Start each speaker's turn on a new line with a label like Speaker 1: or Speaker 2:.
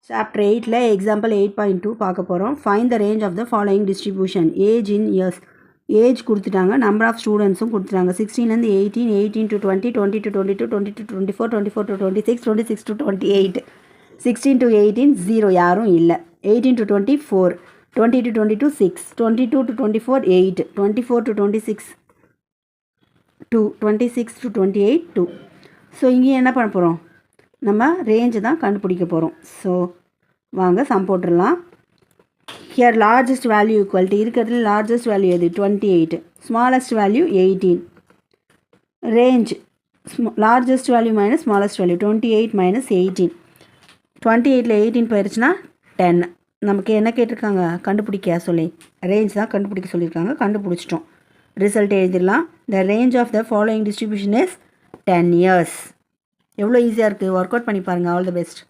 Speaker 1: Chapter 8ல example 8.2 பார்க்க போகிறோம். Find the range of the following distribution. Age in years. Age கொடுத்துட்டாங்க, number of students கொடுத்துட்டாங்க. 16லேருந்து 18, 18 to 20, 20 to 22, 20 to 24, 24 to 26, 26 to 28. 16 to 18 0 யாரும் இல்லை. 18 to 24, 20 to 22 6, 22 to 24 8, 24 to 26 2, 26 to 28 2. So இங்கே என்ன பண்ண போகிறோம், நம்ம ரேஞ்சு தான் கண்டுபிடிக்க போகிறோம். ஸோ வாங்க சம் போட்டுடலாம். ஹியர் லார்ஜஸ்ட் வேல்யூ ஈக்குவல்ட்டி இருக்கிறதுல லார்ஜஸ்ட் வேல்யூ எது 28, smallest value 18. Range largest value minus smallest value 28 minus 18. 28ல் 18 போயிடுச்சுன்னா 10. நமக்கு என்ன கேட்டிருக்காங்க, கண்டுபிடிக்க சொல்லி ரேஞ்ச் தான் கண்டுபிடிக்க சொல்லியிருக்காங்க. கண்டுபிடிச்சிட்டோம். ரிசல்ட் எழுதிடலாம். The range of the following distribution is 10 years. எவ்வளோ ஈஸியாக இருக்குது, ஒர்க் அவுட் பண்ணி பாருங்கள். All the best.